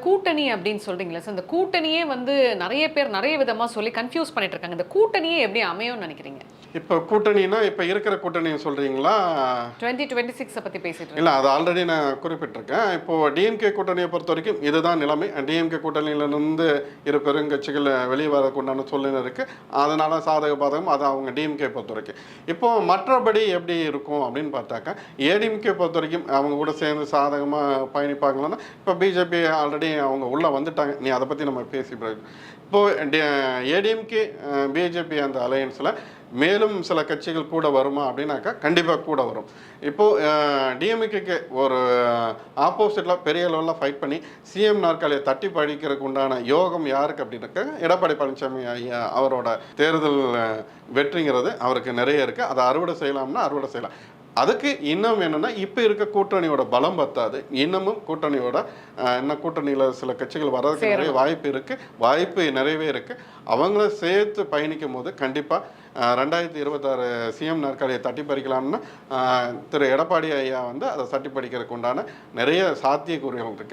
கூட்டணி அப்படின்னு சொல்றீங்களா சார், இந்த கூட்டணியே வந்து நெறைய பேர் நெறைய விதமா சொல்லி கன்ஃப்யூஸ் பண்ணிட்டு இருக்காங்க. இந்த கூட்டணியே எப்படி அமையும்னு நெனைக்கிறீங்க? இப்போ கூட்டணினா, இப்ப இருக்கிற கூட்டணிய சொல்றீங்களா? 2026 பத்தி பேசிட்டு இல்ல இருக்கோம். அது ஆல்ரெடி நான் குறிப்பிட்டிருக்கேன். இப்போ டிஎம்கே கூட்டணிய பொறுத்தவரைக்கும் இதுதான் நிலைமை. டிஎம்கே கூட்டணியிலிருந்து இரு பெருங்கட்சிகள் வெளிய வரதுக்குண்டான சூழ்நிலை இருக்கு. அதனால சாதக பாதகம் அது அவங்க டிஎம்கே பொறுத்தவரைக்கும். இப்போ மற்றபடி எப்படி இருக்கும் அப்படின்னு பார்த்தாக்கா, ஏடிஎம்கே பொறுத்தவரைக்கும் அவங்க கூட சேர்ந்து சாதகமா பயணிப்பாங்களான்னா, இப்போ பிஜேபி ஆல்ரெடி அவங்க உள்ள வந்துட்டாங்க. நீ அத பத்தி நம்ம பேசி இப்போ ஏடிஎம்கே பிஜேபி அந்த அலையன்ஸ்ல மேலும் சில கட்சிகள் கூட வருமா அப்படின்னாக்கா கண்டிப்பாக கூட வரும். இப்போது டிஎம்கேக்கு ஒரு ஆப்போசிட்டில் பெரிய லெவலில் ஃபைட் பண்ணி சிஎம் நாற்காலியை தட்டி பழிக்கிறதுக்கு உண்டான யோகம் யாருக்கு அப்படின்னாக்கா எடப்பாடி பழனிசாமி ஐயா அவரோட தேர்தல் வெற்றிங்கிறது அவருக்கு நிறைய இருக்குது. அதை அறுவடை செய்யலாம்னா அறுவடை செய்யலாம். அதுக்கு இன்னும் என்னென்னா, இப்போ இருக்க கூட்டணியோட பலம் பத்தாது. இன்னமும் கூட்டணியோட இன்னும் கூட்டணியில் சில கட்சிகள் வர்றதுக்கு நிறைய வாய்ப்பு இருக்குது. வாய்ப்பு நிறையவே இருக்குது. அவங்கள சேர்த்து பயணிக்கும் போது கண்டிப்பாக 2026 சிஎம் நாற்காலியை தட்டி பறிக்கலாம்னு திரு எடப்பாடி ஐயா வந்து அதை தட்டி பறிக்கிறதுக்கு உண்டான நிறைய சாத்தியக்கூறுகள் இருக்குது.